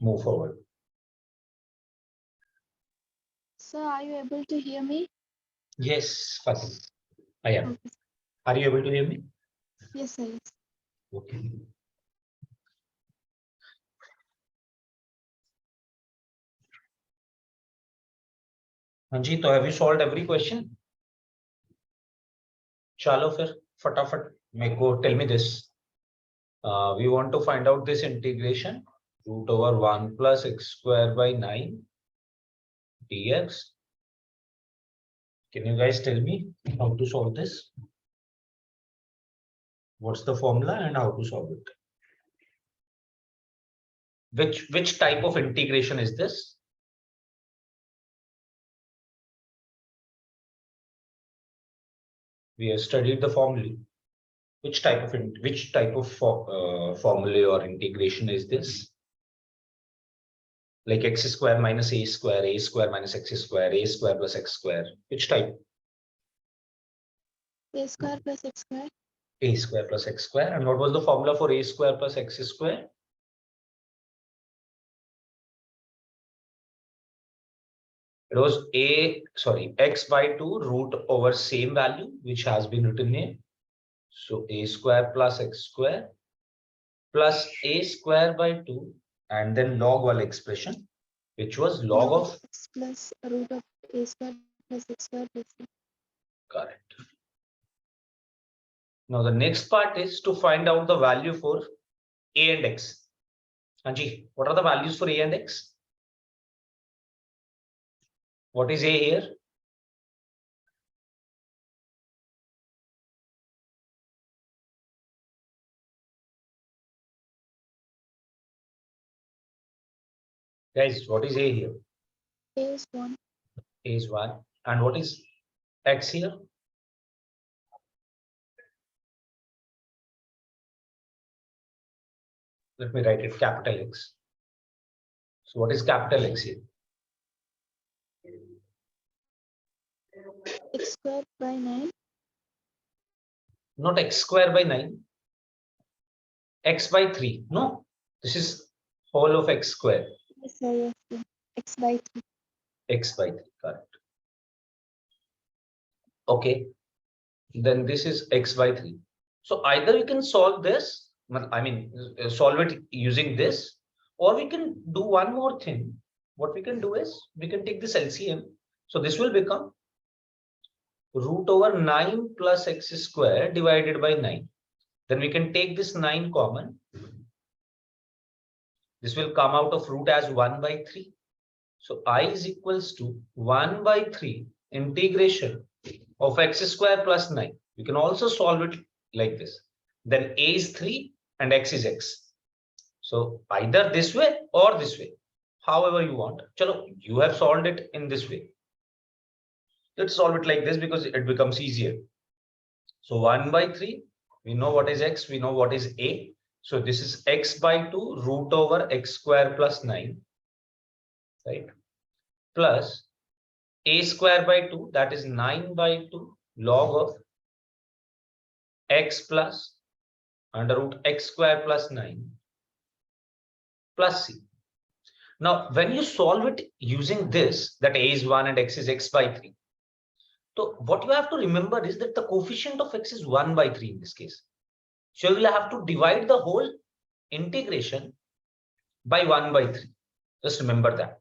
move forward. Sir, are you able to hear me? Yes, Fatih, I am. Okay. Are you able to hear me? Yes, sir. Yes. Okay. Anji, so have you solved every question? Chalo fir, fatafat, meko, tell me this. We want to find out this integration, root over 1 plus x square by 9 dx. Can you guys tell me how to solve this? What's the formula and how to solve it? Which type of integration is this? We have studied the formula. Which type of formula or integration is this? Like x square minus a square minus x square, a square plus x square. Which type? A square plus x square. A square plus x square. And what was the formula for a square plus x square? It was x by 2 root over same value, which has been written here. So a square plus x square plus a square by 2 and then log wala expression, which was log of x plus root of a square plus x square plus c. Correct. Now the next part is to find out the value for a and x. Anji, what are the values for a and x? What is a here? Guys, what is a here? A is 1. A is 1. And what is x here? Let me write it capital X. So what is capital X here? X square by 9. Not x square by 9. X by 3. No, this is whole of x square. Yes, sir. Yes, sir. X by 3. X by 3, correct. Okay, then this is x by 3. So either we can solve this, I mean, solve it using this, or we can do one more thing. What we can do is we can take this LCM. So this will become root over 9 plus x square divided by 9. Then we can take this 9 common. This will come out of root as 1 by 3. So I is equals to 1 by 3 integration of x square plus 9. You can also solve it like this. Then a is 3 and x is x. So either this way or this way, however you want. Chalo, you have solved it in this way. Let's solve it like this because it becomes easier. So 1 by 3, we know what is x, we know what is a. So this is x by 2 root over x square plus 9, right? Plus a square by 2, that is 9 by 2 log of x plus under root x square plus 9 plus c. Now, when you solve it using this, that a is 1 and x is x by 3. So what you have to remember is that the coefficient of x is 1 by 3 in this case. So you will have to divide the whole integration by 1 by 3. Just remember that.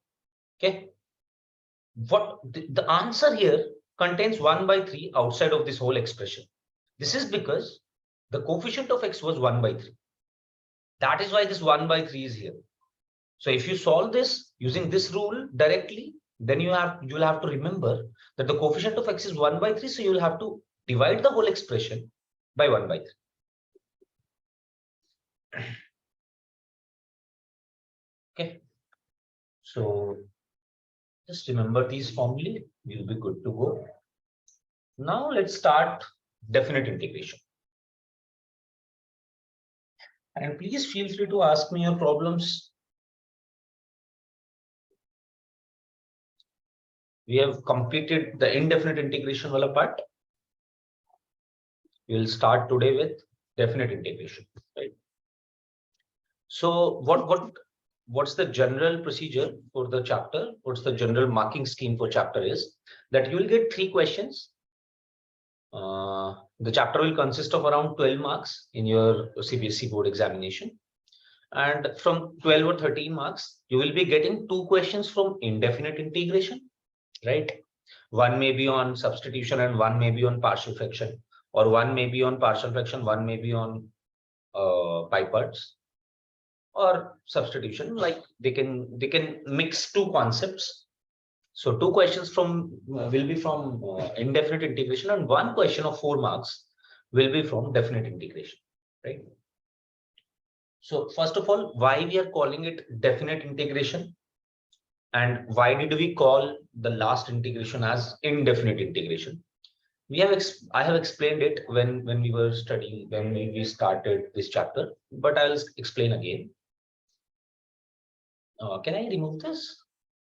Okay. What the answer here contains 1 by 3 outside of this whole expression. This is because the coefficient of x was 1 by 3. That is why this 1 by 3 is here. So if you solve this using this rule directly, then you'll have to remember that the coefficient of x is 1 by 3. So you'll have to divide the whole expression by 1 by 3. Okay. So just remember these formulae, you'll be good to go. Now let's start definite integration. And please feel free to ask me your problems. We have completed the indefinite integration wala part. We will start today with definite integration, right? So what what's the general procedure for the chapter? What's the general marking scheme for chapter is that you will get 3 questions. The chapter will consist of around 12 marks in your CBSE board examination. And from 12 or 13 marks, you will be getting 2 questions from indefinite integration, right? One may be on substitution and one may be on partial fraction, or one may be on partial fraction, one may be on pi parts or substitution. Like they can mix 2 concepts. So 2 questions from will be from indefinite integration, and 1 question of 4 marks will be from definite integration, right? So first of all, why we are calling it definite integration, and why did we call the last integration as indefinite integration? I have explained it when we were studying, when we started this chapter, but I'll explain again. Can I remove this?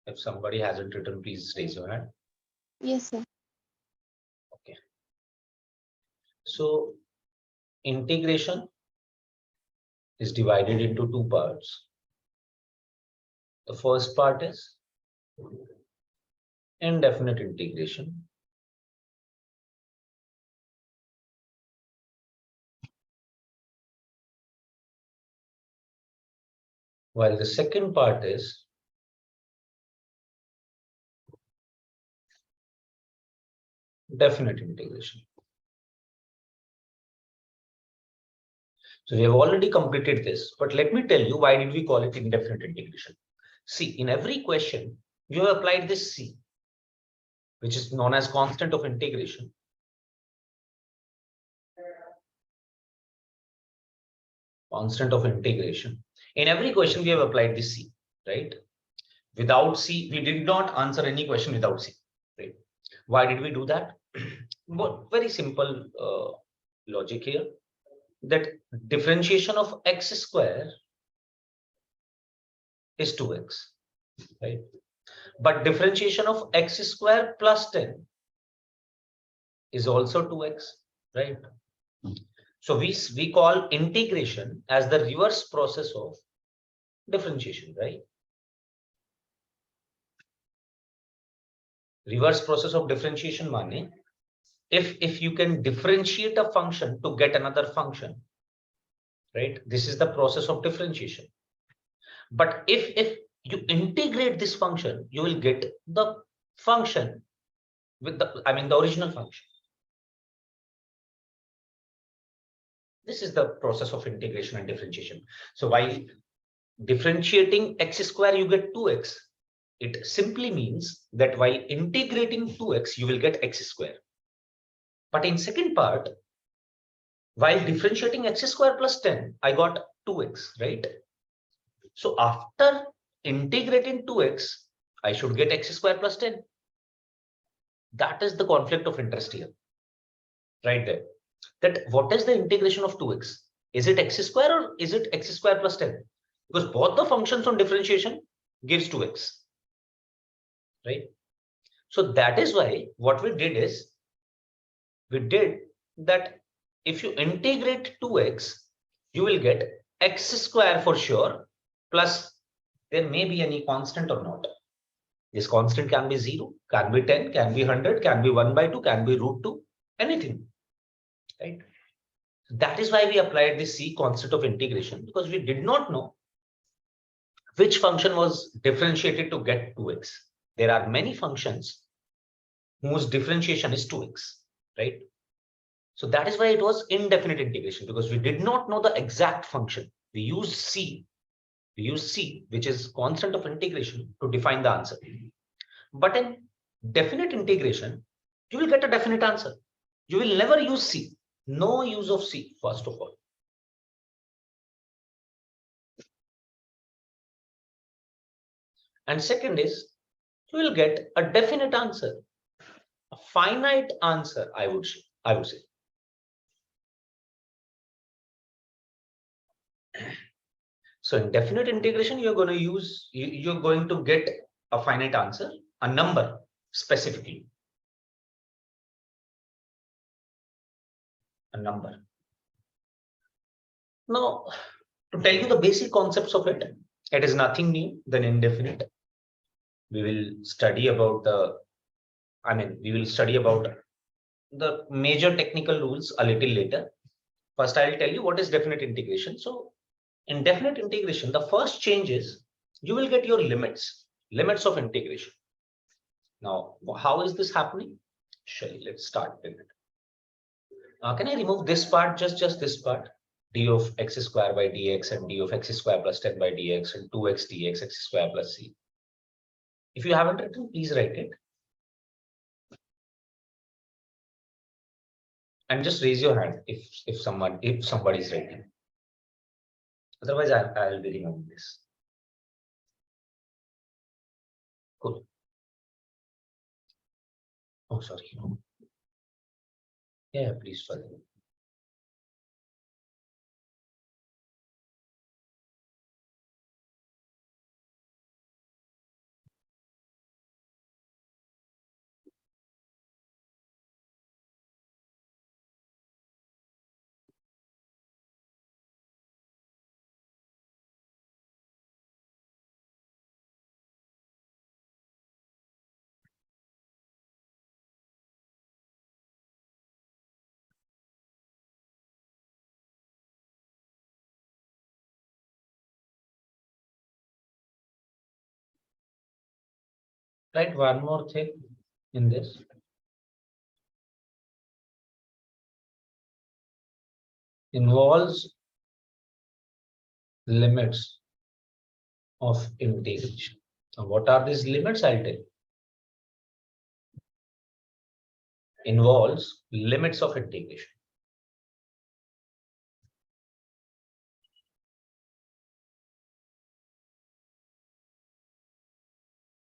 If somebody hasn't written, please raise your hand. Yes, sir. Okay. So integration is divided into 2 parts. The first part is indefinite integration. While the second part is definite integration. So we have already completed this, but let me tell you why did we call it indefinite integration. See, in every question, you have applied this C, which is known as constant of integration. Constant of integration. In every question, we have applied this C, right? Without C, we did not answer any question without C, right? Why did we do that? Well, very simple logic here, that differentiation of x square is 2x, right? But differentiation of x square plus 10 is also 2x, right? So we call integration as the reverse process of differentiation, right? Reverse process of differentiation means if you can differentiate a function to get another function, right? This is the process of differentiation. But if you integrate this function, you will get the function with the original function. This is the process of integration and differentiation. So while differentiating x square, you get 2x. It simply means that while integrating 2x, you will get x square. But in second part, while differentiating x square plus 10, I got 2x, right? So after integrating 2x, I should get x square plus 10. That is the conflict of interest here, right there. That what is the integration of 2x? Is it x square or is it x square plus 10? Because both the functions on differentiation gives 2x, right? So that is why what we did is, we did that if you integrate 2x, you will get x square for sure, plus there may be any constant or not. This constant can be 0, can be 10, can be 100, can be 1/2, can be √2, anything, right? That is why we applied this C, constant of integration, because we did not know which function was differentiated to get 2x. There are many functions whose differentiation is 2x, right? So that is why it was indefinite integration, because we did not know the exact function. We used C, which is constant of integration, to define the answer. But in definite integration, you will get a definite answer. You will never use C. No use of C, first of all. And second is, you will get a definite answer, a finite answer, I would say. So in definite integration, you're going to get a finite answer, a number specifically, a number. Now, to tell you the basic concepts of it, It is nothing new than indefinite. We will study about we will study about the major technical rules a little later. First, I'll tell you what is definite integration. So in definite integration, the first change is you will get your limits of integration. Now, how is this happening? Let's start with it. Can I remove this part, just this part? D of x square by dx and d of x square plus 10 by dx and 2x dx x square plus c. If you haven't written, please write it. And just raise your hand if somebody is writing. Otherwise, I'll be removing this. Cool. Oh, sorry. Yeah, please follow. Write one more thing in this. Involves limits of integration. Now, what are these limits? I'll tell you. Involves limits of integration.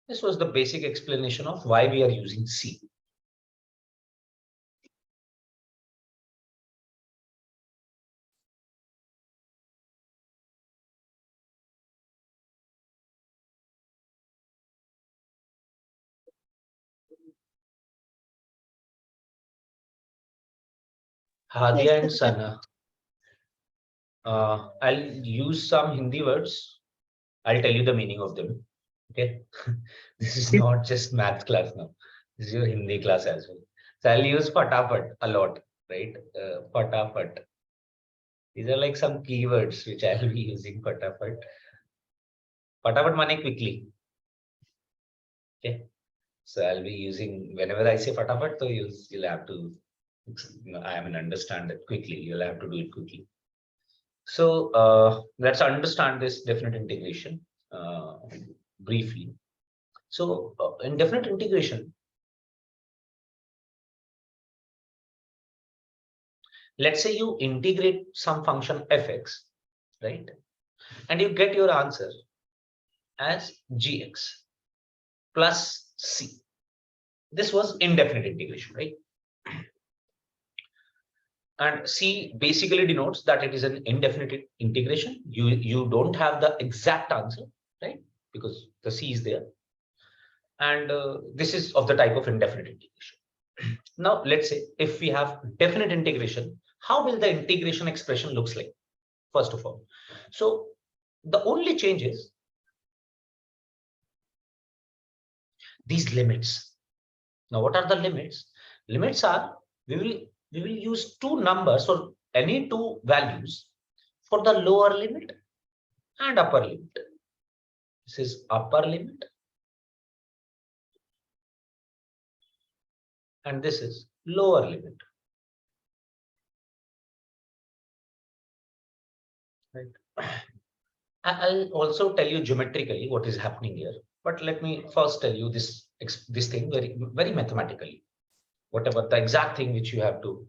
This was the basic explanation of why we are using C. Hadia and Sana. I'll use some Hindi words. I'll tell you the meaning of them. Okay. This is not just math class now. This is your Hindi class as well. So I'll use pataphat a lot, right? Pataphat. These are like some keywords which I'll be using pataphat. Pataphat means quickly. Okay. So I'll be using whenever I say pataphat, so you'll have to understand it quickly. You'll have to do it quickly. So let's understand this definite integration briefly. So in definite integration, let's say you integrate some function fx, right? And you get your answer as gx plus c. This was indefinite integration, right? And C basically denotes that it is an indefinite integration. You don't have the exact answer, right? Because the C is there. And this is of the type of indefinite integration. Now, let's say if we have definite integration, how will the integration expression looks like? First of all, so the only change is these limits. Now, what are the limits? Limits are we will use two numbers or any two values for the lower limit and upper limit. This is upper limit and this is lower limit. Right. I'll also tell you geometrically what is happening here, but let me first tell you this thing very mathematically. Whatever the exact thing which you have to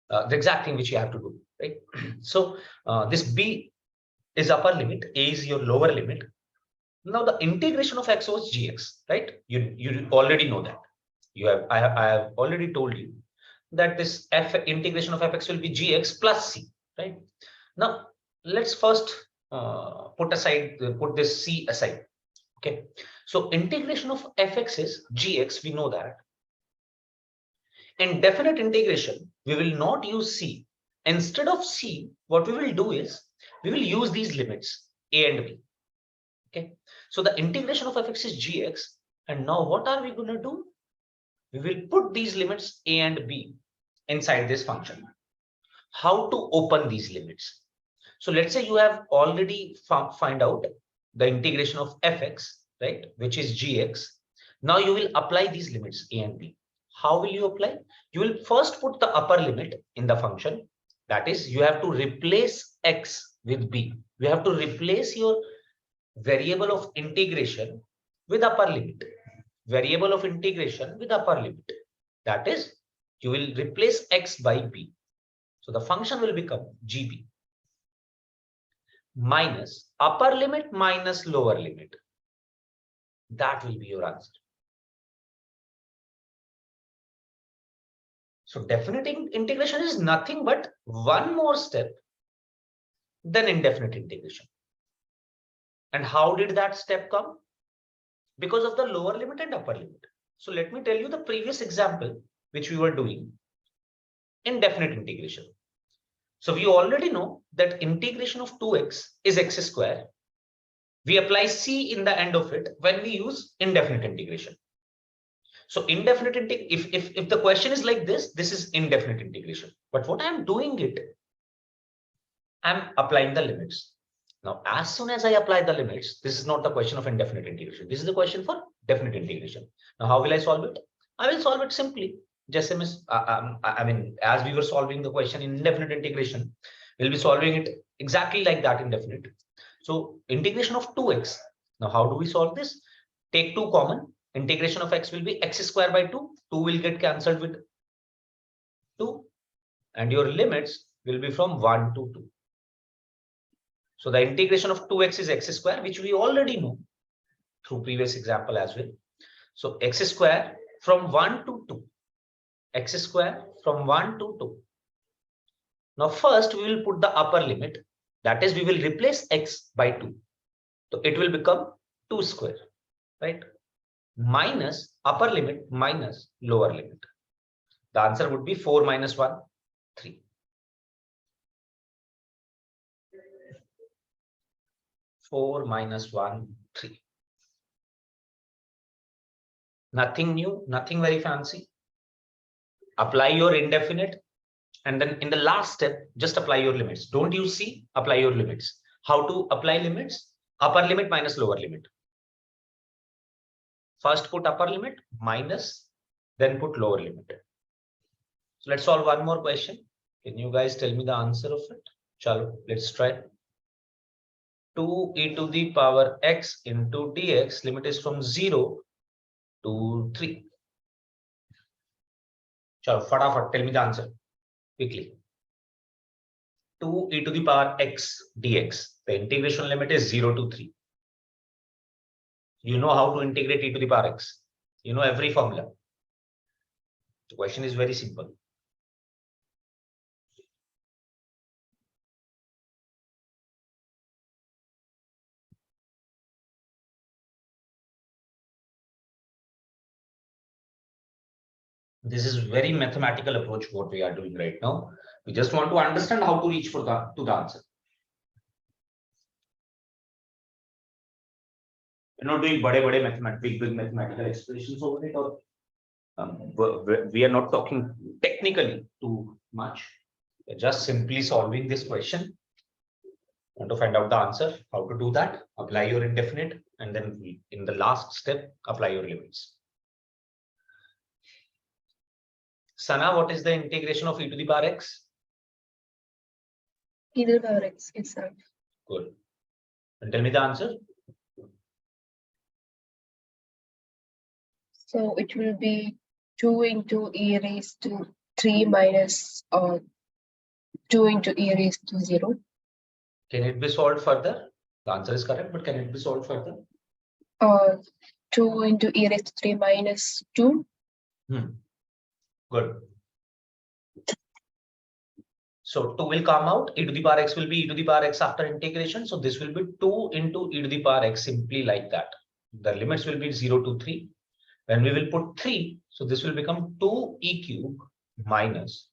do, right? So this b is upper limit, a is your lower limit. Now the integration of x was gx, right? You already know that. I have already told you that this integration of fx will be gx plus c, right? Now let's first put this c aside. Okay, so integration of fx is gx. We know that. In definite integration, we will not use c. instead of C, what we will do is we will use these limits A and B. Okay, so the integration of fx is gx, and now what are we going to do? We will put these limits A and B inside this function. How to open these limits? So let's say you have already find out the integration of fx, right, which is gx. Now you will apply these limits A and B. How will you apply? You will first put the upper limit in the function. That is, you have to replace x with b. You have to replace your variable of integration with upper limit. Variable of integration with upper limit. That is, you will replace x by b. So the function will become gb minus upper limit minus lower limit. That will be your answer. So definite integration is nothing but one more step than indefinite integration. And how did that step come? Because of the lower limit and upper limit. So let me tell you the previous example which we were doing, indefinite integration. So we already know that integration of 2x is x square. We apply c in the end of it when we use indefinite integration. So indefinite if the question is like this is indefinite integration. But what I'm doing it, I'm applying the limits. Now, as soon as I apply the limits, this is not the question of indefinite integration. This is the question for definite integration. Now, how will I solve it? I will solve it simply. Just I mean, as we were solving the question in indefinite integration, we'll be solving it exactly like that indefinite. So integration of 2x. Now, how do we solve this? Take 2 common. Integration of x will be x square by 2. 2 will get cancelled with 2. And your limits will be from 1 to 2. So the integration of 2x is x square, which we already know through previous example as well. So x square from 1 to 2. X square from 1 to 2. Now first we will put the upper limit. That is, we will replace x by 2. So it will become 2 square, right? Minus upper limit minus lower limit. The answer would be 4 minus 1, 3. 4 minus 1, 3. Nothing new, nothing very fancy. Apply your indefinite, and then in the last step, just apply your limits. Don't use C, apply your limits. How to apply limits? Upper limit minus lower limit. First put upper limit minus, then put lower limit. So let's solve one more question. Can you guys tell me the answer of it? Chalo, let's try. 2e to the power x into dx, limit is from 0 to 3. Chalo, fatafat, tell me the answer quickly. 2e to the power x dx. The integration limit is 0 to 3. You know how to integrate e to the power x. You know every formula. The question is very simple. This is very mathematical approach what we are doing right now. We just want to understand how to reach for to the answer. We're not doing big mathematical expressions over it, or we are not talking technically too much. We're just simply solving this question. Want to find out the answer, how to do that? Apply your indefinite, and then in the last step, apply your limits. Sana, what is the integration of e to the power x? E to the power x itself. Good. And tell me the answer. So it will be 2 into e raised to 3 minus 2 into e raised to 0. Can it be solved further? The answer is correct, but can it be solved further? 2 into e raised to 3 minus 2. Good. So 2 will come out. E to the power x will be e to the power x after integration. So this will be 2 into e to the power x, simply like that. The limits will be 0 to 3. When we will put 3, so this will become 2e cube minus.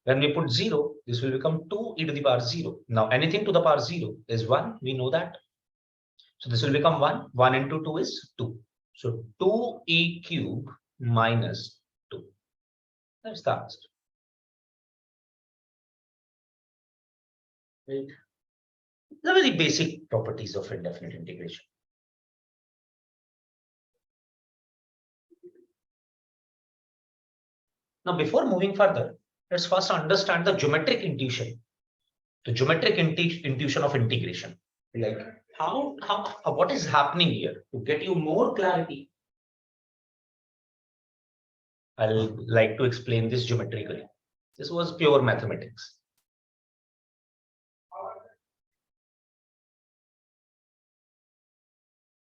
When we put 0, this will become 2e to the power 0. Now anything to the power 0 is 1. We know that. So this will become 1. 1 into 2 is 2. So 2e cube minus 2. That's the answer. Right. The very basic properties of indefinite integration. Now, before moving further, let's first understand the geometric intuition. The geometric intuition of integration. Like what is happening here? To get you more clarity, I'll like to explain this geometrically. This was pure mathematics.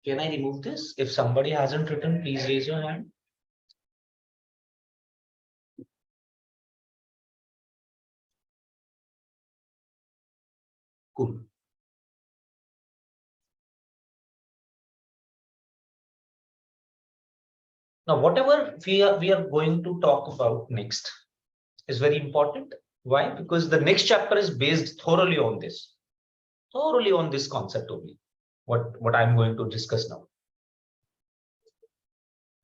Can I remove this? If somebody hasn't written, please raise your hand. Cool. Now, whatever we are going to talk about next is very important. Why? Because the next chapter is based thoroughly on this concept only. What I'm going to discuss now.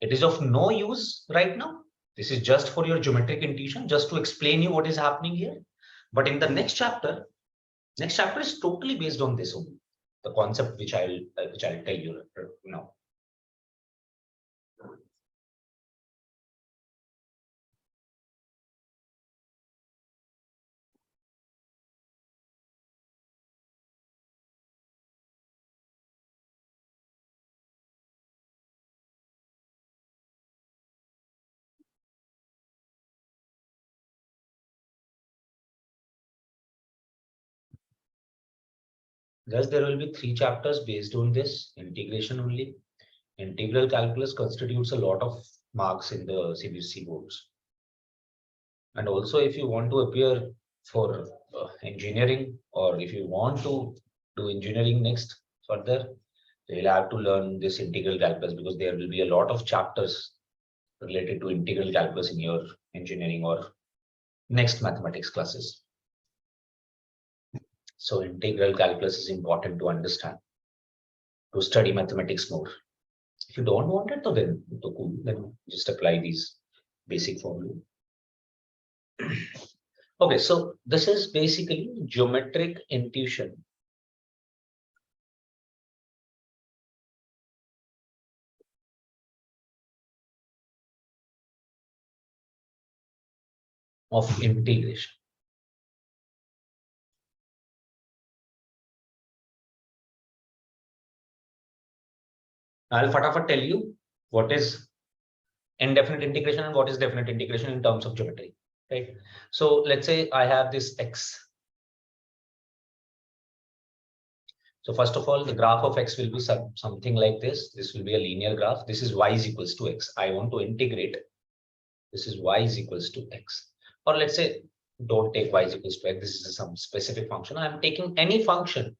It is of no use right now. This is just for your geometric intuition, just to explain you what is happening here. But in the next chapter is totally based on this only, the concept which I'll tell you now. Thus, there will be 3 chapters based on this integration only. Integral calculus constitutes a lot of marks in the CBSE boards. And also, if you want to appear for engineering, or if you want to do engineering next further, you will have to learn this integral calculus, because there will be a lot of chapters related to integral calculus in your engineering or next mathematics classes. So integral calculus is important to understand, to study mathematics more. If you don't want it, then just apply these basic formula. Okay, so this is basically geometric intuition. Of integration. I'll fatafat tell you what is indefinite integration and what is definite integration in terms of geometry, right? So let's say I have this x. So first of all, the graph of x will be something like this. This will be a linear graph. This is y is equals to x. I want to integrate. This is y is equals to x. Or let's say, don't take y is equals to x. This is some specific function. I'm taking any function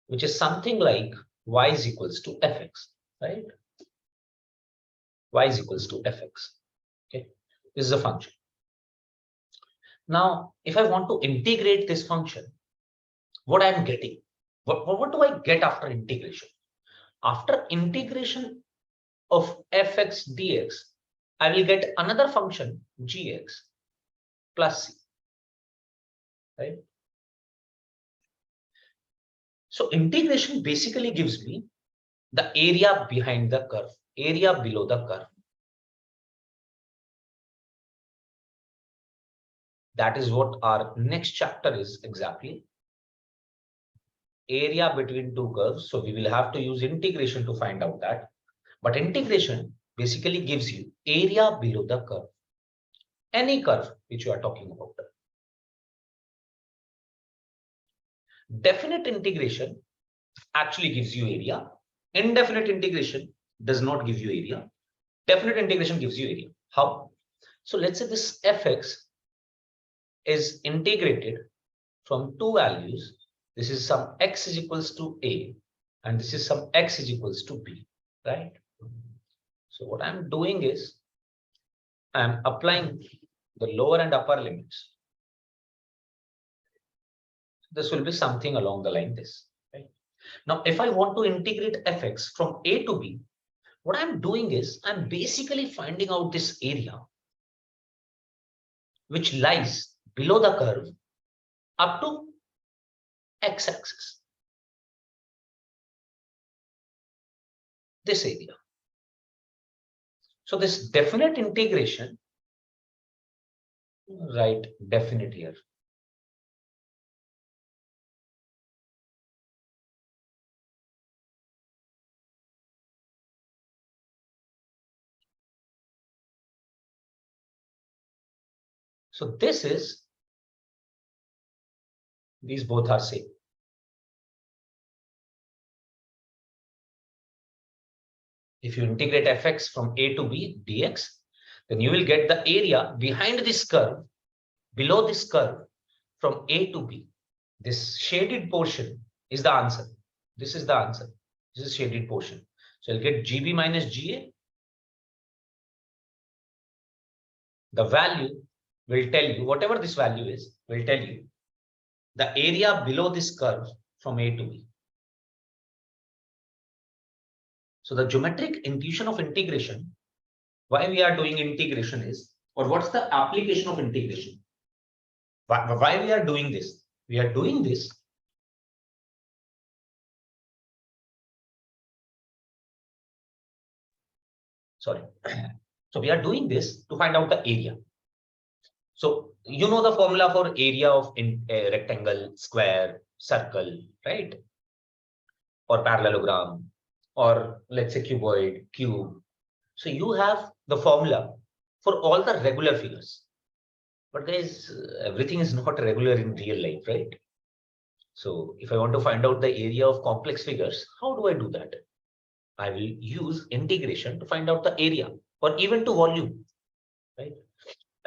which is something like y is equals to fx, right? Y is equals to fx. Okay, this is a function. Now, if I want to integrate this function, what I'm getting, what do I get after integration? After integration of fx dx, I will get another function gx plus c, right? So integration basically gives me the area behind the curve, area below the curve. That is what our next chapter is exactly. Area between two curves. So we will have to use integration to find out that. But integration basically gives you area below the curve. Any curve which you are talking about. Definite integration actually gives you area. Indefinite integration does not give you area. Definite integration gives you area. How? So let's say this fx is integrated from two values. This is some x is equals to a, and this is some x is equals to b, right? So what I'm doing is I'm applying the lower and upper limits. This will be something along the line this. Right? Now, if I want to integrate fx from a to b, what I'm doing is I'm basically finding out this area which lies below the curve up to x-axis. This area. So this definite integration, right, definite here. So this is, these both are same. If you integrate fx from a to b dx, then you will get the area behind this curve, below this curve, from a to b. This shaded portion is the answer. This is the answer. This is shaded portion. So I'll get GB minus GA. The value will tell you, whatever this value is, will tell you the area below this curve from A to B. So the geometric intuition of integration, why we are doing integration is, or what's the application of integration? Why we are doing this? We are doing this sorry. So we are doing this to find out the area. So you know the formula for area of a rectangle, square, circle, right? Or parallelogram, or let's say cuboid, cube. So you have the formula for all the regular figures. But guys, everything is not regular in real life, right? So if I want to find out the area of complex figures, how do I do that? I will use integration to find out the area, or even to volume, right?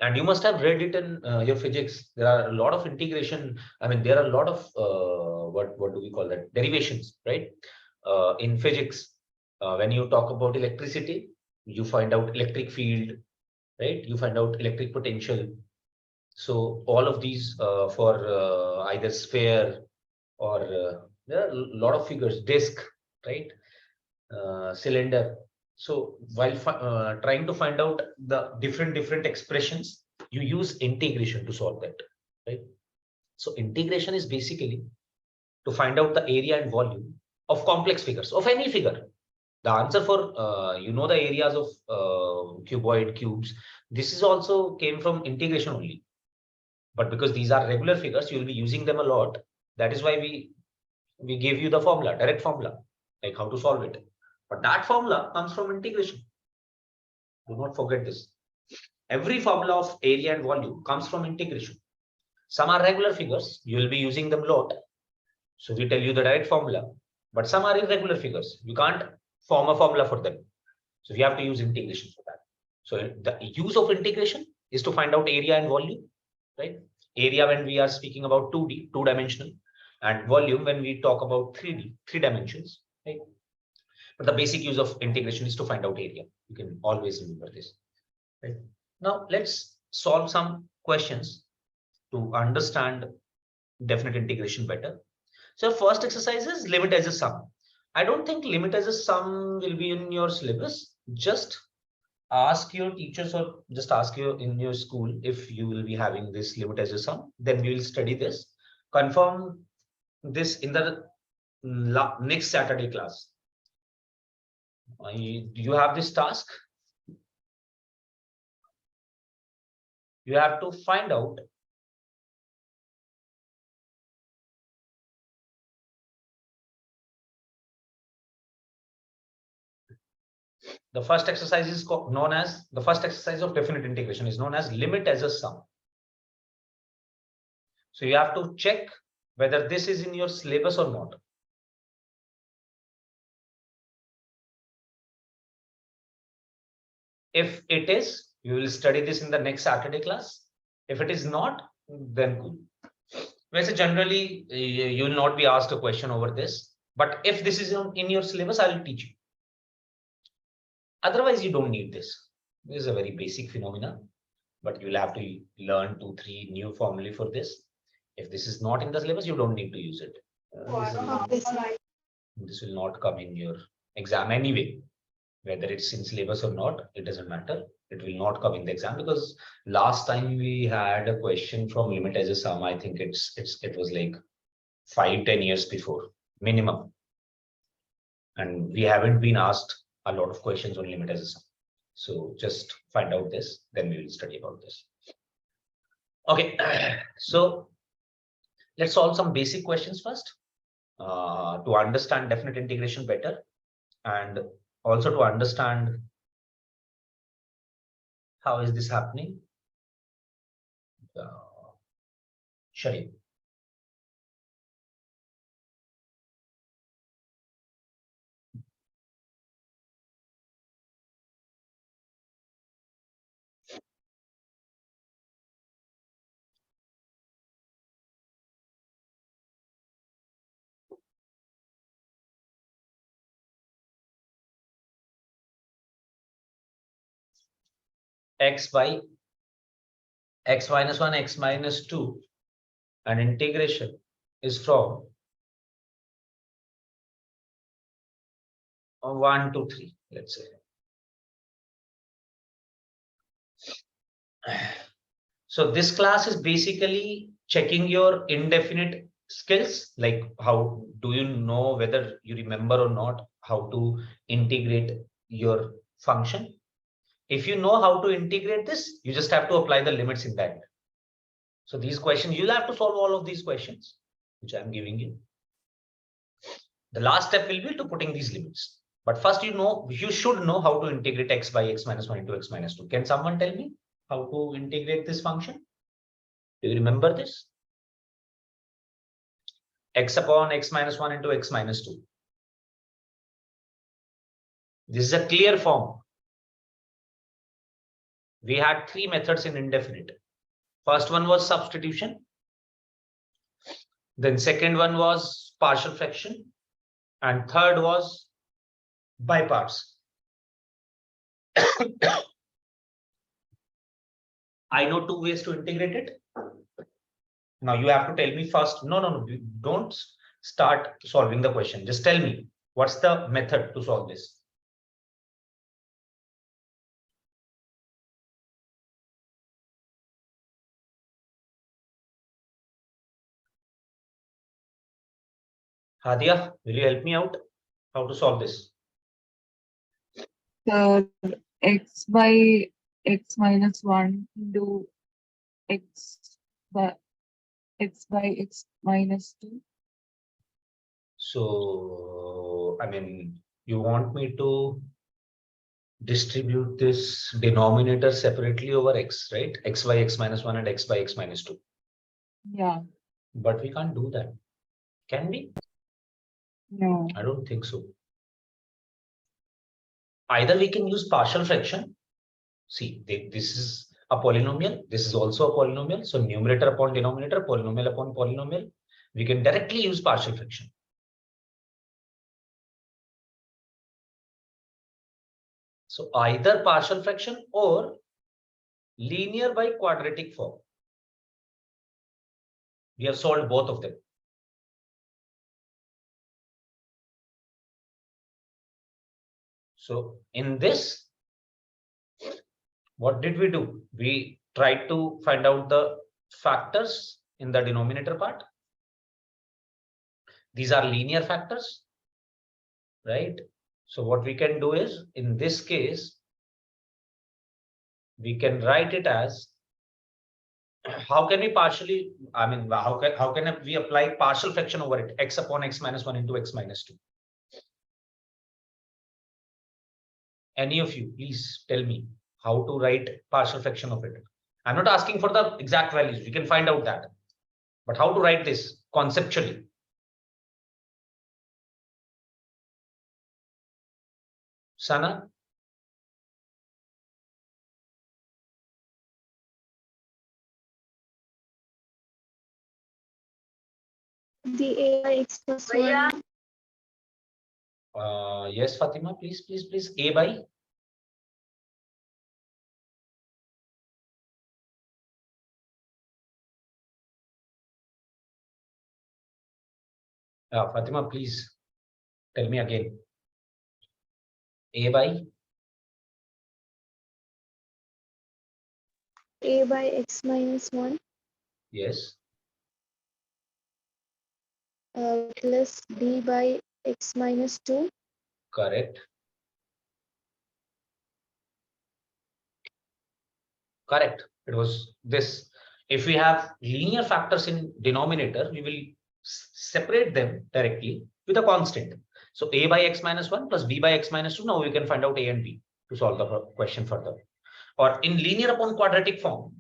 And you must have read it in your physics. There are a lot of integration. I mean, there are a lot of what do we call that? Derivations, right? In physics, when you talk about electricity, you find out electric field, right? You find out electric potential. So all of these for either sphere or there are a lot of figures, disk, right? Cylinder. So while trying to find out the different expressions, you use integration to solve that, right? So integration is basically to find out the area and volume of complex figures, of any figure. The answer for the areas of cuboid, cubes, this is also came from integration only. But because these are regular figures, you will be using them a lot. That is why we gave you the formula, direct formula, like how to solve it. But that formula comes from integration. Do not forget this. Every formula of area and volume comes from integration. Some are regular figures, you will be using them a lot. So we tell you the direct formula, but some are irregular figures. You can't form a formula for them. So we have to use integration for that. So the use of integration is to find out area and volume, right? Area when we are speaking about 2D, two-dimensional, and volume when we talk about 3D, three dimensions, right? But the basic use of integration is to find out area. You can always remember this, right? Now let's solve some questions to understand definite integration better. So first exercise is limit as a sum. I don't think limit as a sum will be in your syllabus. Just ask your teachers or just ask you in your school if you will be having this limit as a sum. Then we will study this. Confirm this in the next Saturday class. You have this task. You have to find out the first exercise is known as the first exercise of definite integration is known as limit as a sum. So you have to check whether this is in your syllabus or not. If it is, you will study this in the next Saturday class. If it is not, then good. Whereas generally, you will not be asked a question over this. But if this is in your syllabus, I will teach you. Otherwise, you don't need this. This is a very basic phenomena. but you will have to learn 2-3 new formulae for this. If this is not in the syllabus, you don't need to use it. This will not come in your exam anyway. Whether it's in syllabus or not, it doesn't matter. It will not come in the exam, because last time we had a question from limit as a sum. I think it was like 5-10 years before minimum, and we haven't been asked a lot of questions on limit as a sum. So just find out this, then we will study about this. Okay, so let's solve some basic questions first to understand definite integration better, and also to understand how is this happening. Sharif. X by x minus 1, x minus 2, and integration is from 1 to 3, let's say. So this class is basically checking your indefinite skills, like how do you know whether you remember or not how to integrate your function. If you know how to integrate this, you just have to apply the limits in that. So these questions, you'll have to solve all of these questions, which I'm giving you. The last step will be to putting these limits. But first, you should know how to integrate x by x minus 1 into x minus 2. Can someone tell me how to integrate this function? Do you remember this? X upon x minus 1 into x minus 2. This is a clear form. We had 3 methods in indefinite. First one was substitution. Then second one was partial fraction. And third was by parts. I know 2 ways to integrate it. Now you have to tell me first. No, don't start solving the question. Just tell me what's the method to solve this. Hadia, will you help me out? How to solve this? X by x minus 1 into x by x minus 2. So, I mean, you want me to distribute this denominator separately over x, right? X by x minus 1 and x by x minus 2. Yeah. But we can't do that. Can we? No. I don't think so. Either we can use partial fraction. See, this is a polynomial. This is also a polynomial. So numerator upon denominator, polynomial upon polynomial. We can directly use partial fraction. So either partial fraction or linear by quadratic form. We have solved both of them. So in this, what did we do? We tried to find out the factors in the denominator part. These are linear factors, right? So what we can do is, in this case, we can write it as, how can we partially, I mean, how can we apply partial fraction over it? X upon x minus 1 into x minus 2. Any of you, please tell me how to write partial fraction of it. I'm not asking for the exact values. We can find out that. But how to write this conceptually? Sana? The a by x plus 1. Yes, Fatima, please. A by? Fatima, please tell me again. A by x minus 1 yes, plus b by x minus 2 correct. Correct. It was this. If we have linear factors in denominator, we will separate them directly with a constant. So a by x minus 1 plus b by x minus 2. Now we can find out a and b to solve the question further. Or in linear upon quadratic form,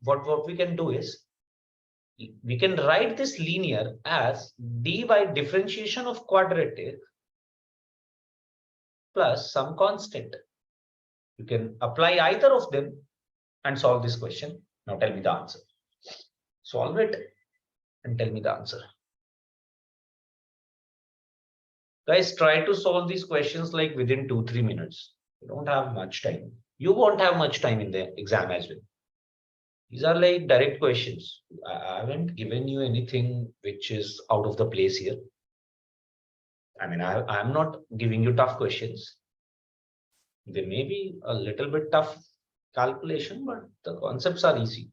what we can do is we can write this linear as d by differentiation of quadratic plus some constant. You can apply either of them and solve this question. Now tell me the answer. Solve it and tell me the answer. Guys, try to solve these questions like within 2-3 minutes. You don't have much time. You won't have much time in the exam as well. These are like direct questions. I haven't given you anything which is out of the place here. I mean, I'm not giving you tough questions. They may be a little bit tough calculation, but the concepts are easy.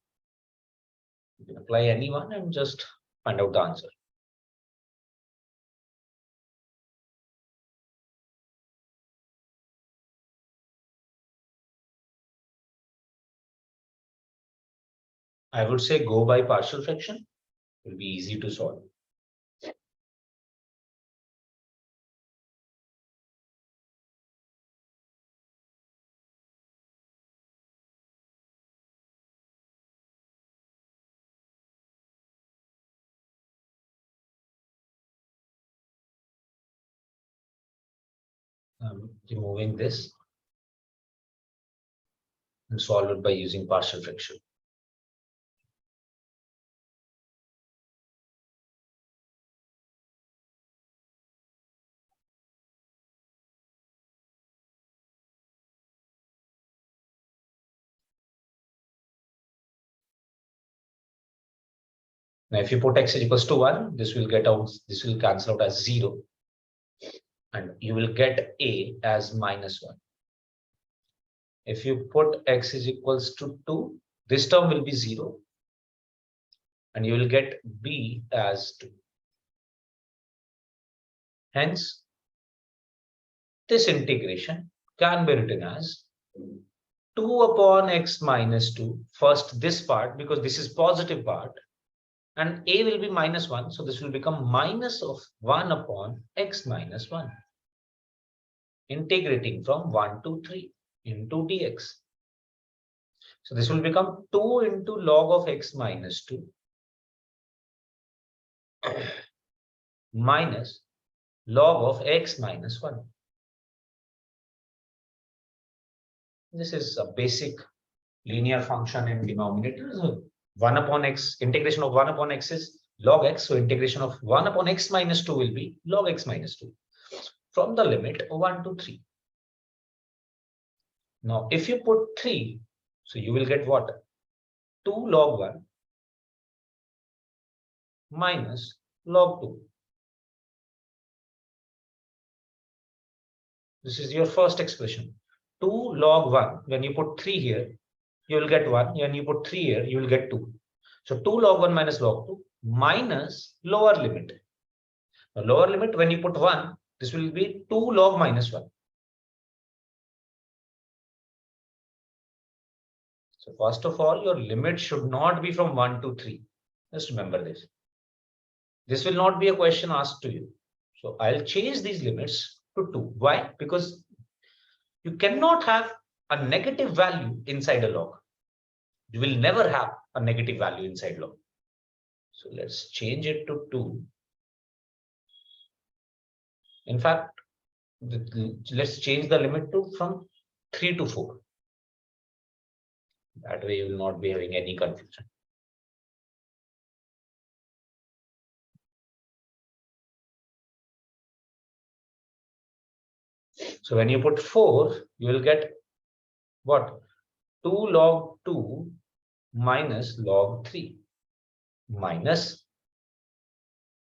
You can apply any one and just find out the answer. I would say go by partial fraction. It will be easy to solve. Removing this and solve it by using partial fraction. Now, if you put x is equals to 1, this will cancel out as 0. And you will get a as minus 1. If you put x is equals to 2, this term will be 0. And you will get b as 2. Hence, this integration can be written as 2 upon x minus 2. First, this part, because this is positive part. And a will be minus 1. So this will become minus of 1 upon x minus 1. Integrating from 1 to 3 into dx. So this will become 2 into log of x minus 2 minus log of x minus 1. This is a basic linear function in denominator. So 1 upon x, integration of 1 upon x is log x. So integration of 1 upon x minus 2 will be log x minus 2 from the limit 1 to 3. Now, if you put 3, so you will get what? 2 log 1 minus log 2. This is your first expression. 2 log 1. When you put 3 here, you will get 1. When you put 3 here, you will get 2. So 2 log 1 minus log 2 minus lower limit. The lower limit, when you put 1, this will be 2 log minus 1. So first of all, your limit should not be from 1 to 3. Just remember this. This will not be a question asked to you. So I'll change these limits to 2. Why? Because you cannot have a negative value inside a log. You will never have a negative value inside log. So let's change it to 2. In fact, let's change the limit to from 3 to 4. That way you will not be having any confusion. So when you put 4, you will get what? 2 log 2 minus log 3 minus,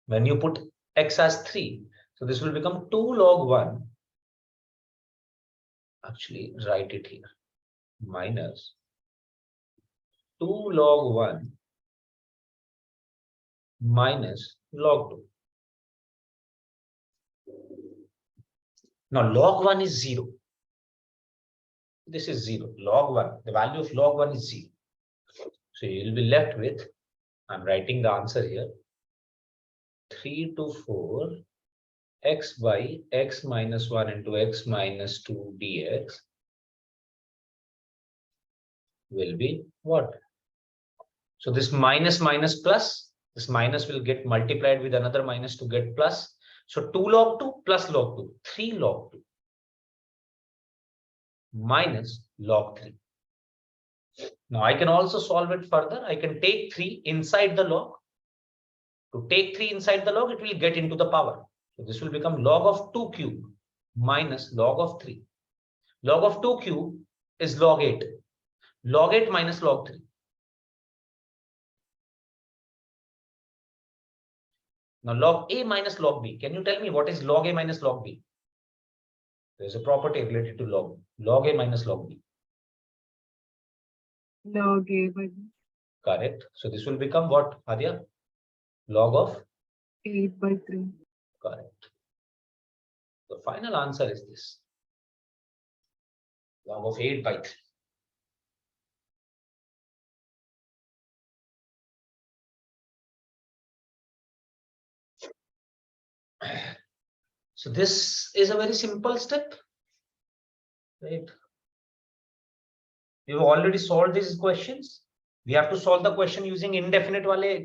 when you put x as 3. So this will become 2 log 1. Actually, write it here. Minus 2 log 1 minus log 2. Now log 1 is 0. This is 0. Log 1. The value of log 1 is 0. So you will be left with, I'm writing the answer here, 3 to 4 x by x minus 1 into x minus 2 dx will be what? So this minus minus plus, this minus will get multiplied with another minus to get plus. So 2 log 2 plus log 2, 3 log 2 minus log 3. Now I can also solve it further. I can take 3 inside the log. To take 3 inside the log, it will get into the power. So this will become log of 2 cube minus log of 3. Log of 2 cube is log 8. Log 8 minus log 3. Now log A minus log B. Can you tell me what is log A minus log B? There is a property related to log A minus log B. Log A by B. Correct. So this will become what, Adya? Log of 8 by 3. correct. The final answer is this. Log of 8 by 3. So this is a very simple step, right? We've already solved these questions. We have to solve the question using indefinite wale,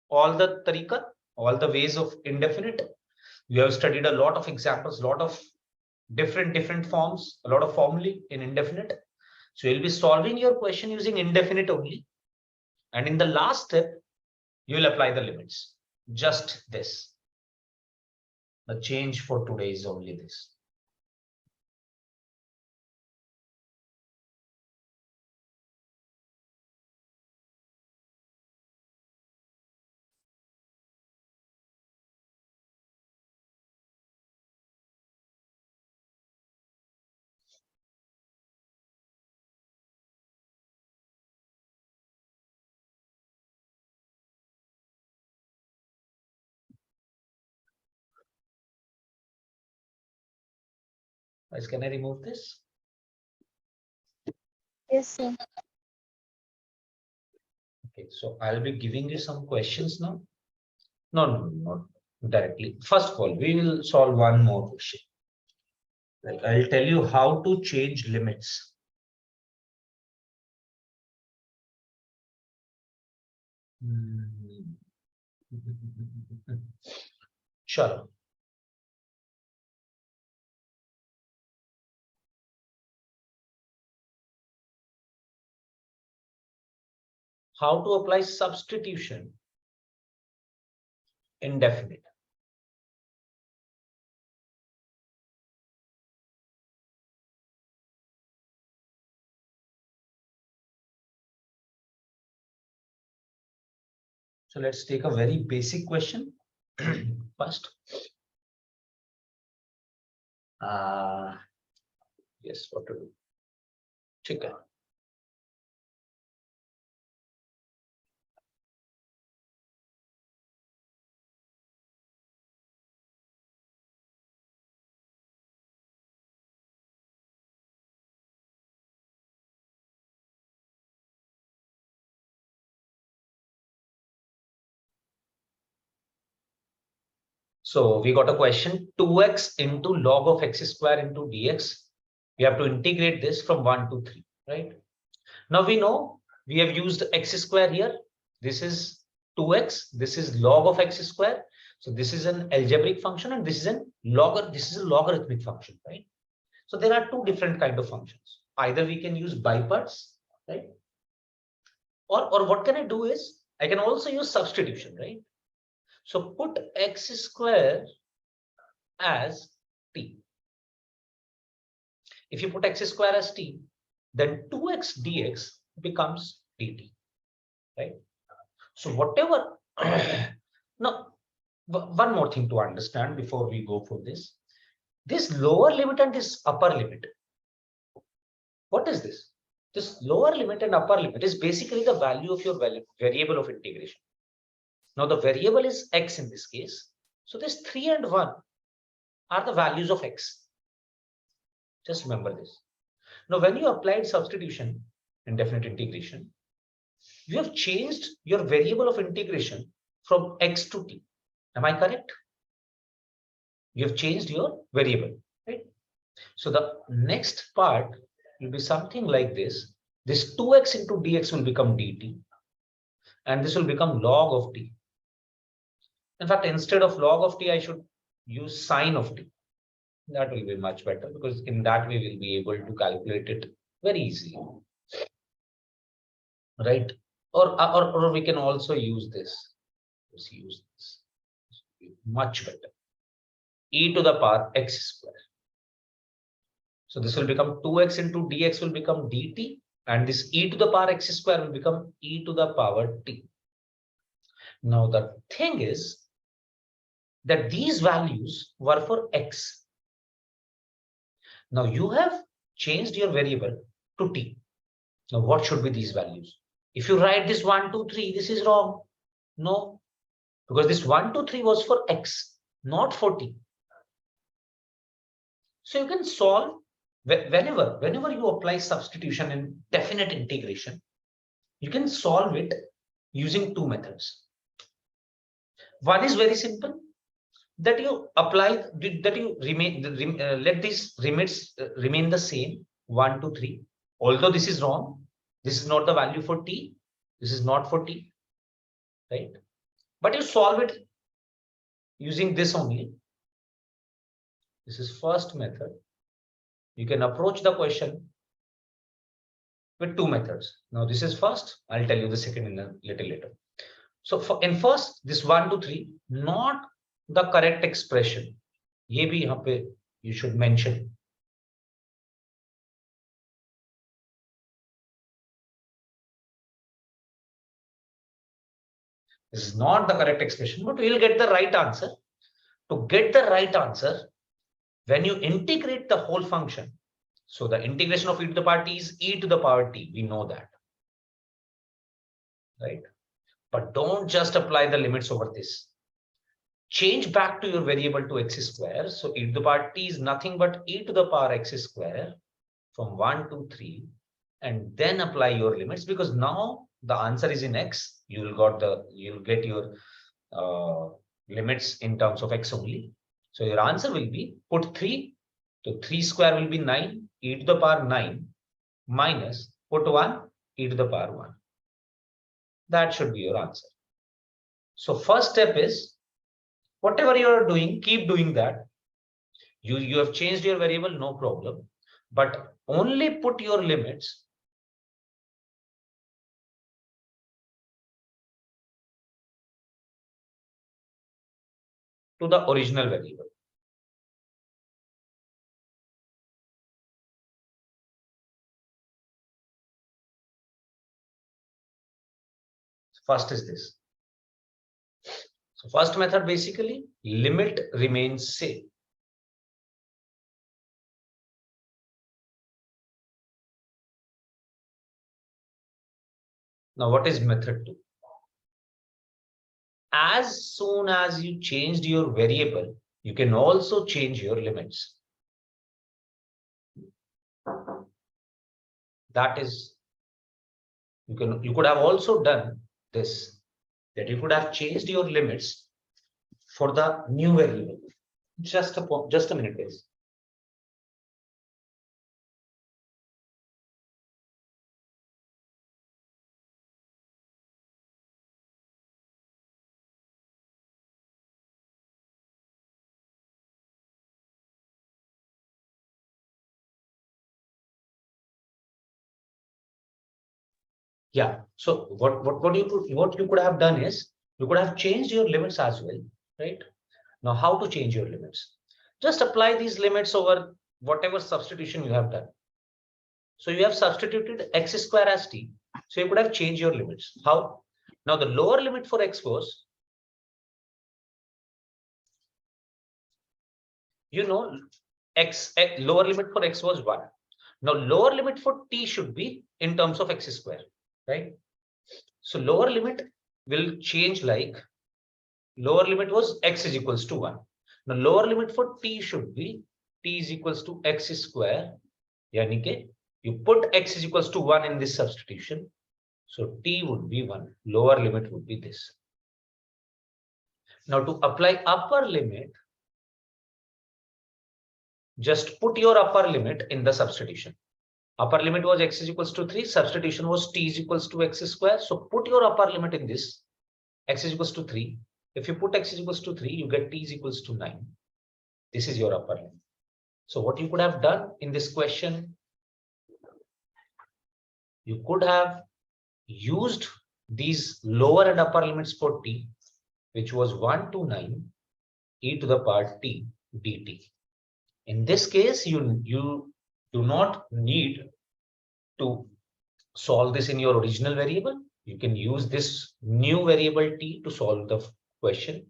all the tarika, all the ways of indefinite. We have studied a lot of examples, a lot of different forms, a lot of formulae in indefinite. So you'll be solving your question using indefinite only. And in the last step, you will apply the limits. Just this. The change for today is only this. Guys, can I remove this? Yes, sir. Okay, so I'll be giving you some questions now. No, not directly. First of all, we will solve one more question. Like I'll tell you how to change limits. Sure. How to apply substitution indefinite. So let's take a very basic question first. Yes, what to do? Chicken. So we got a question 2x into log of x square into dx. We have to integrate this from 1 to 3, right? Now we know we have used x square here. This is 2x. This is log of x square. So this is an algebraic function and this is a logarithmic function, right? So there are two different kind of functions. Either we can use biparts, right? Or what can I do is I can also use substitution, right? So put x square as t. If you put x square as t, then 2x dx becomes dt, right? So whatever, now one more thing to understand before we go for this. This lower limit and this upper limit. What is this? This lower limit and upper limit is basically the value of your variable of integration. Now the variable is x in this case. So this 3 and 1 are the values of x. Just remember this. Now when you applied substitution in definite integration, you have changed your variable of integration from x to t. Am I correct? You have changed your variable, right? So the next part will be something like this. This 2x into dx will become dt, and this will become log of t. In fact, instead of log of t, I should use sine of t. That will be much better, because in that way we'll be able to calculate it very easily, right? Or we can also use this. Let's use this. Much better. E to the power x square. So this will become 2x into dx will become dt, and this e to the power x square will become e to the power t. Now the thing is that these values were for x. Now you have changed your variable to t. Now what should be these values? If you write this 1, 2, 3, this is wrong. No, because this 1, 2, 3 was for x, not for t. So you can solve whenever you apply substitution in definite integration, you can solve it using two methods. One is very simple, that you apply, that you let these limits remain the same, 1, 2, 3. Although this is wrong, this is not the value for t, this is not for t, right? But you solve it using this only. This is first method. You can approach the question with two methods. Now this is first, I'll tell you the second in a little later. So in first, this 1, 2, 3, not the correct expression. Ye bhi yahan pe you should mention. This is not the correct expression, but we will get the right answer. To get the right answer, when you integrate the whole function, so the integration of e to the power t is e to the power t. We know that, right? But don't just apply the limits over this. Change back to your variable to x square. So e to the power t is nothing but e to the power x square from 1 to 3, and then apply your limits, because now the answer is in x. You'll get your limits in terms of x only. So your answer will be, put 3, so 3 square will be 9, e to the power 9 minus put 1, e to the power 1. That should be your answer. So first step is, whatever you are doing, keep doing that. You have changed your variable, no problem, but only put your limits to the original variable. First is this. So first method, basically limit remains same. Now what is method 2? As soon as you changed your variable, you can also change your limits. That is, you could have also done this, that you could have changed your limits for the new variable. Just a minute, guys. Yeah. So what you could have done is, you could have changed your limits as well, right? Now how to change your limits? Just apply these limits over whatever substitution you have done. So you have substituted x square as t. So you could have changed your limits. How? Now the lower limit for x was you know, lower limit for x was 1. Now lower limit for t should be in terms of x square, right? So lower limit will change like lower limit was x is equals to 1. Now lower limit for t should be t is equals to x square. Yani ke you put x is equals to 1 in this substitution. So t would be 1. Lower limit would be this. Now to apply upper limit, just put your upper limit in the substitution. Upper limit was x is equals to 3. Substitution was t is equals to x square. So put your upper limit in this. X is equals to 3. If you put x is equals to 3, you get t is equals to 9. This is your upper limit. So what you could have done in this question, you could have used these lower and upper limits for t, which was 1 to 9 e to the power t dt. In this case, you do not need to solve this in your original variable. You can use this new variable t to solve the question.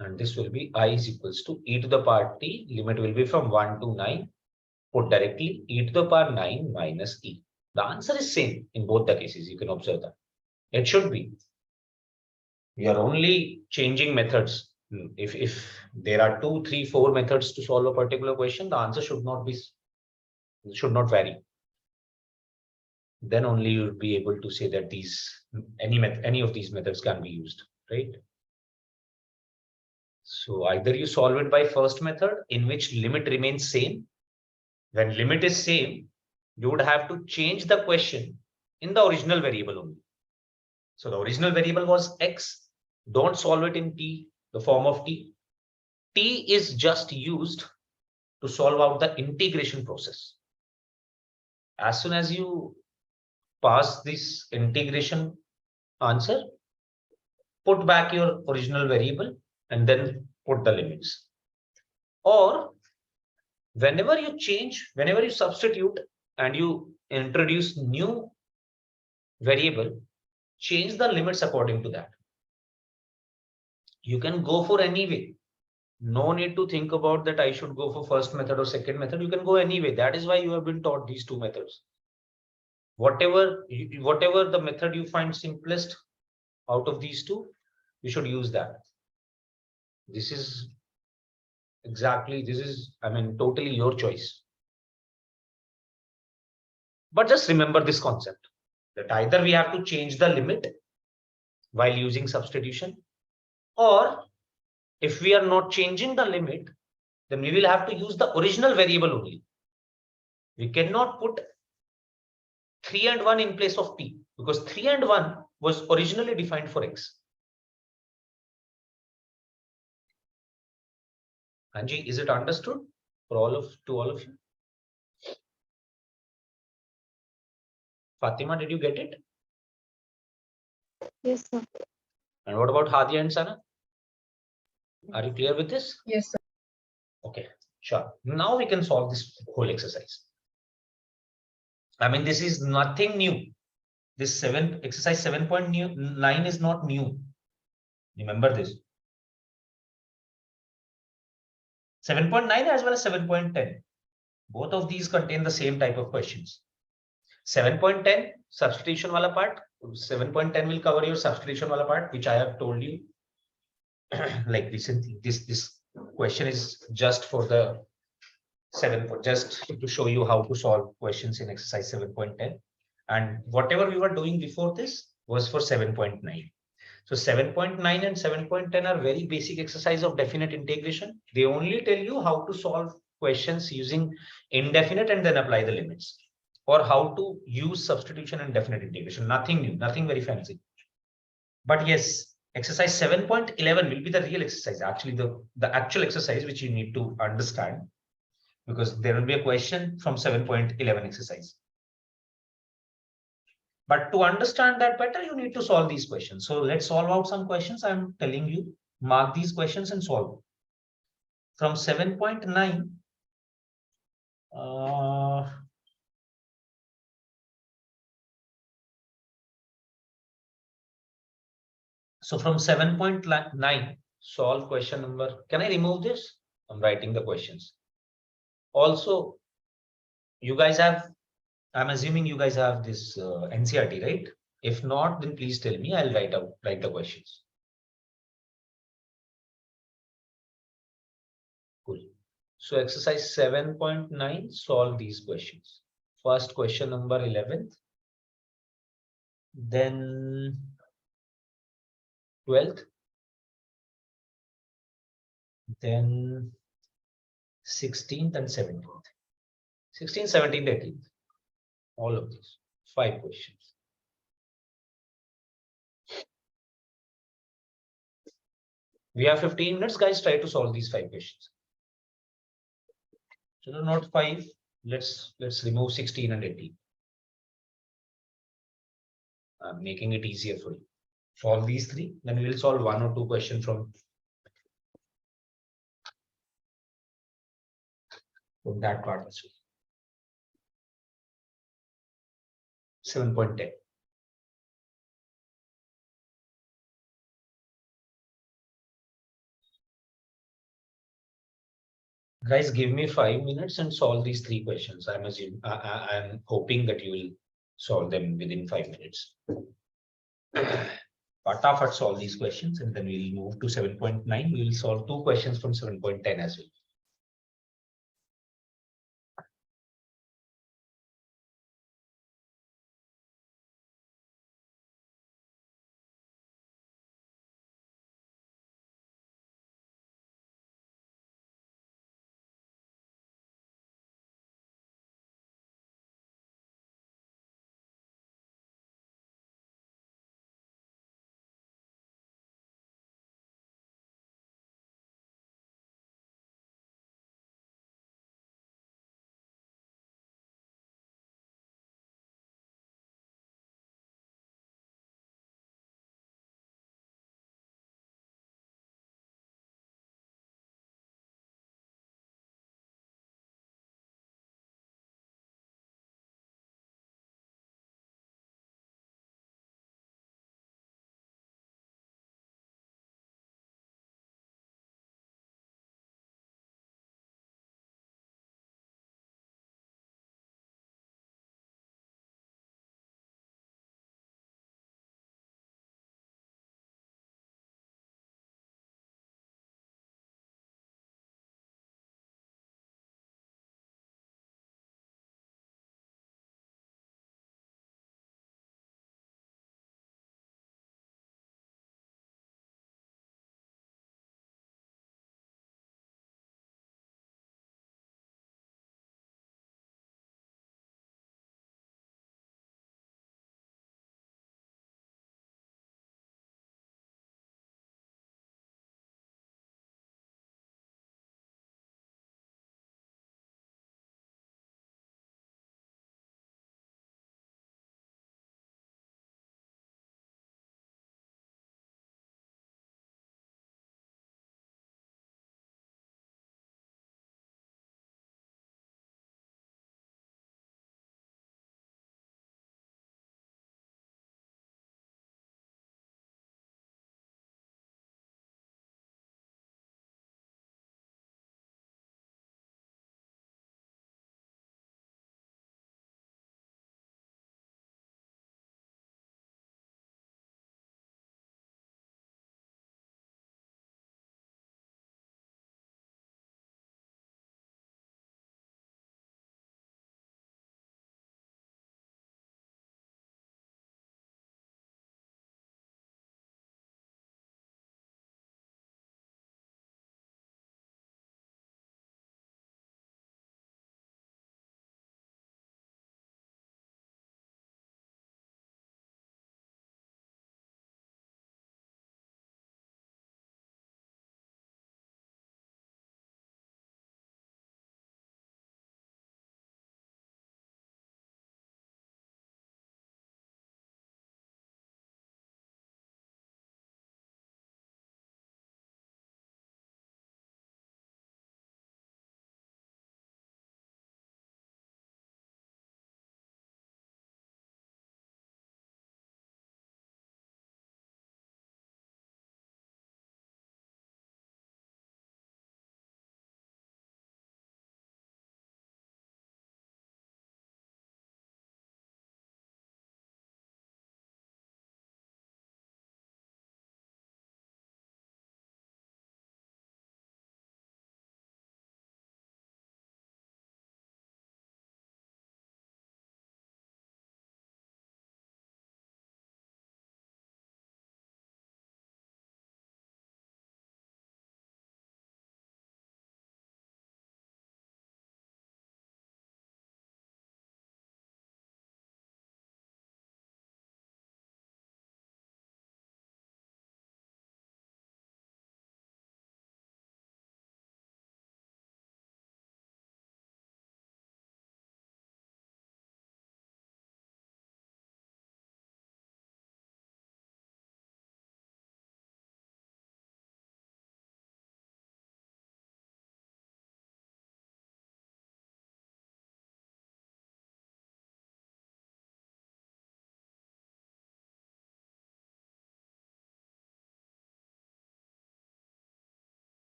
And this will be I is equals to e to the power t. Limit will be from 1 to 9. Put directly e to the power 9 minus e. The answer is same in both the cases. You can observe that. It should be. We are only changing methods. If there are 2, 3, 4 methods to solve a particular question, the answer should not vary. Then only you'll be able to say that any of these methods can be used, right? So either you solve it by first method, in which limit remains same. When limit is same, you would have to change the question in the original variable only. So the original variable was x. Don't solve it in t, the form of t. T is just used to solve out the integration process. As soon as you pass this integration answer, put back your original variable and then put the limits. Or whenever you substitute and you introduce new variable, change the limits according to that. You can go for any way. No need to think about that I should go for first method or second method. You can go anyway. That is why you have been taught these two methods. Whatever the method you find simplest out of these two, you should use that. This is totally your choice. But just remember this concept that either we have to change the limit while using substitution, or if we are not changing the limit, then we will have to use the original variable only. We cannot put 3 and 1 in place of t, because 3 and 1 was originally defined for x. Anji, is it understood for all of you? Fatima, did you get it? Yes, sir. And what about Hadia and Sana? Are you clear with this? Yes, sir. Okay, sure. Now we can solve this whole exercise. This is nothing new. This exercise 7.9 is not new. Remember this. 7.9 as well as 7.10. Both of these contain the same type of questions. 7.10 substitution wala part. 7.10 will cover your substitution wala part, which I have told you like recently. This question is just for the just to show you how to solve questions in exercise 7.10. And whatever we were doing before this was for 7.9. So 7.9 and 7.10 are very basic exercise of definite integration. They only tell you how to solve questions using indefinite and then apply the limits, or how to use substitution and definite integration. Nothing new, nothing very fancy. But yes, exercise 7.11 will be the real exercise, actually the actual exercise which you need to understand, because there will be a question from 7.11 exercise. But to understand that better, you need to solve these questions. So let's solve out some questions. I'm telling you, mark these questions and solve. From 7.9, So from 7.9, solve question number. Can I remove this? I'm writing the questions. Also, you guys have, I'm assuming you guys have this NCRT, right? If not, then please tell me. I'll write the questions. Cool. So exercise 7.9, solve these questions. First question number 11th, then 12th, then 16th and 17th. 16th, 17th, 18th. All of these. 5 questions. We have 15 minutes, guys. Try to solve these 5 questions. So not 5. Let's remove 16 and 18. I'm making it easier for you. Solve these 3, then we will solve 1 or 2 questions from that part as well. 7.10. Guys, give me 5 minutes and solve these 3 questions. I'm hoping that you will solve them within 5 minutes. Fatafat solve these questions and then we'll move to 7.9. We will solve 2 questions from 7.10 as well.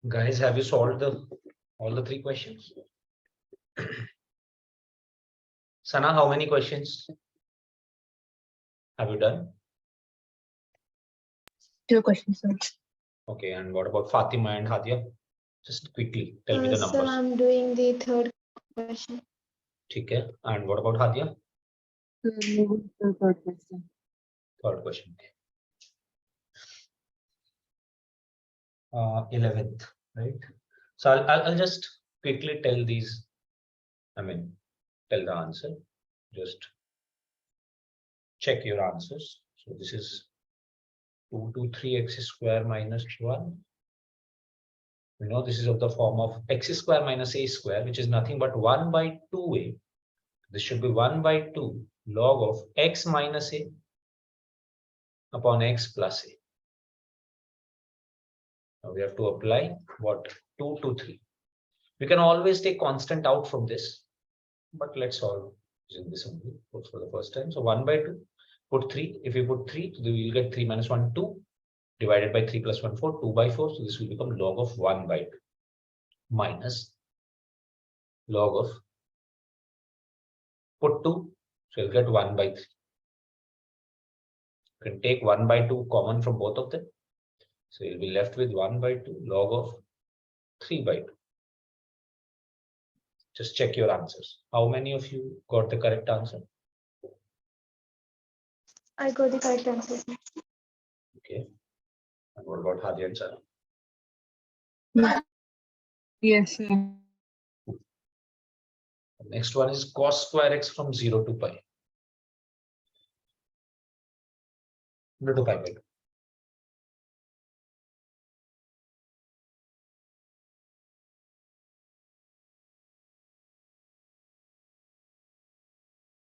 Guys, have you solved all the 3 questions? Sana, how many questions have you done? 2 questions, sir. Okay, and what about Fatima and Hadia? Just quickly tell me the Sir, numbers. I'm doing the third question. Okay, and what about Hadia? Moving to the third question. Third question. 11th, right? So I'll just quickly tell these. Tell the answer. Just check your answers. So this is 2 to 3x square minus 1. We know this is of the form of x square minus a square, which is nothing but 1 by 2a. This should be 1 by 2 log of x minus a upon x plus a. Now we have to apply what? 2 to 3. We can always take constant out from this, but let's solve using this only for the first time. So 1 by 2, put 3. If we put 3, we will get 3 minus 1, 2. Divided by 3 plus 1, 4, 2 by 4. So this will become log of 1 by 2 minus log of, put 2. So you'll get 1 by 3. You can take 1 by 2 common from both of them. So you'll be left with 1 by 2 log of 3 by 2. Just check your answers. How many of you got the correct answer? I got the correct answer, sir. Okay. And what about Hadi and Sarah? Yes, sir. The next one is cos square x from 0 to pi. 0 to pi by 2.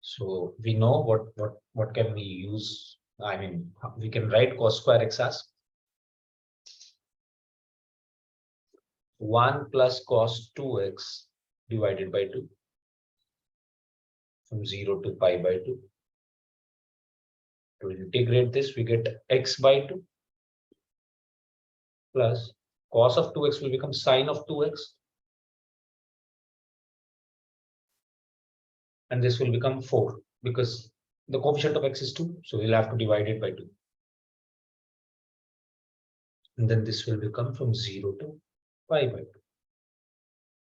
So we know what can we use. We can write cos square x as 1 plus cos 2x divided by 2 from 0 to pi by 2. To integrate this, we get x by 2 plus cos of 2x will become sine of 2x. And this will become 4 because the coefficient of x is 2. So we'll have to divide it by 2. And then this will become from 0 to pi by 2.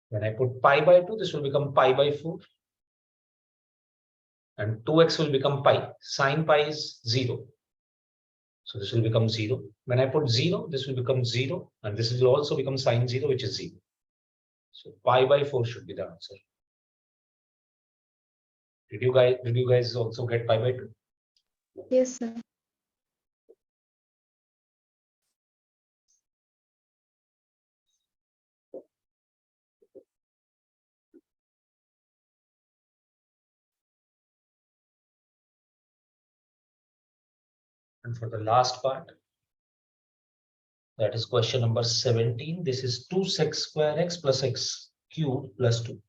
When I put pi by 2, this will become pi by 4. And 2x will become pi. Sine pi is 0. So this will become 0. When I put 0, this will become 0. And this will also become sine 0, which is 0. So pi by 4 should be the answer. Did you guys also get pi by 2? Yes, sir. And for the last part, that is question number 17. This is 2x square x plus x cubed plus 2.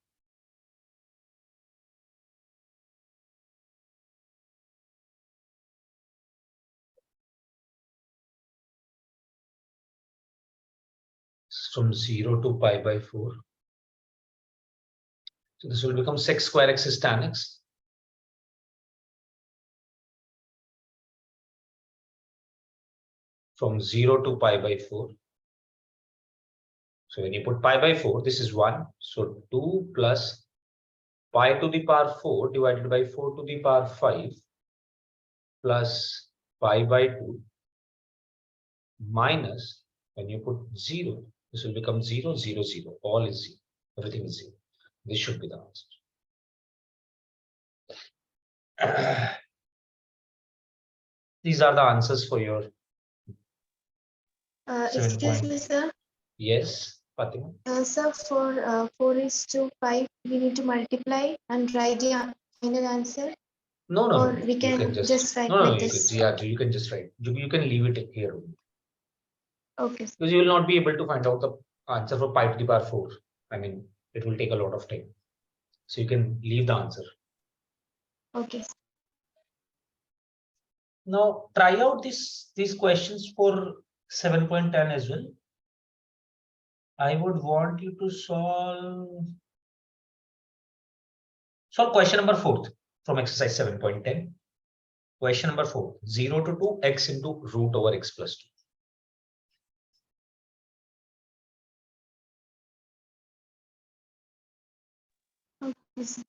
From 0 to pi by 4. So this will become sec square x is tan x. From 0 to pi by 4. So when you put pi by 4, this is 1. So 2 plus pi to the power 4 divided by 4 to the power 5 plus pi by 2 minus, when you put 0, this will become 0, 0, 0. All is 0. Everything is 0. This should be the answer. These are the answers for your 7 Excuse point. me, sir. Yes, Fatima. Sir, for 4 is to 5, we need to multiply and write the final answer. No, Or no. we You can just write no, like you this. can, yeah, you can just write. You can leave it here Okay, sir. because you will not be able to find out the answer for pi to the power 4. It will take a lot of time. So you can leave the answer. Okay, sir. Now try out these questions for 7.10 as well. I would want you to solve question number 4 from exercise 7.10. Question number 4, 0 to 2 x into root over x plus 2. Okay, sir.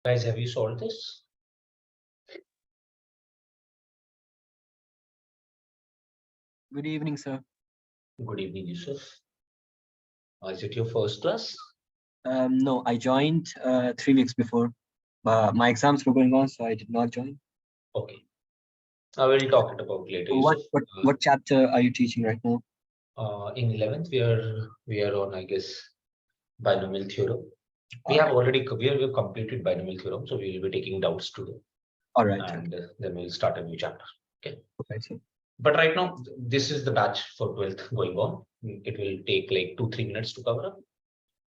Guys, have you solved this? Good evening, sir. Good evening, Yusuf. Is it your first class? No, I joined 3 weeks before. My exams were going on, so I did not join. Okay. I will talk it about later, What Yusuf. what chapter are you teaching right now? In 11th, we are on, I guess, binomial theorem. We Alright. have completed binomial theorem, so we will be taking doubts today, All right. and then we'll start a new chapter. Okay, sir. But right now, this is the batch for 12th going on. It will take like 2-3 minutes to cover up.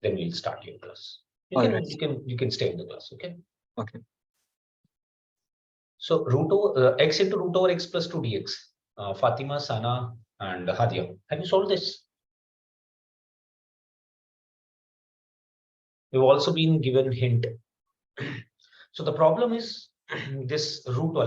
Then we'll start your class. Alright. You can stay in the class, okay? Okay. So root over x into root over x plus 2 dx. Fatima, Sana, and Hadia, have you solved this? We've also been given hint. So the problem is this root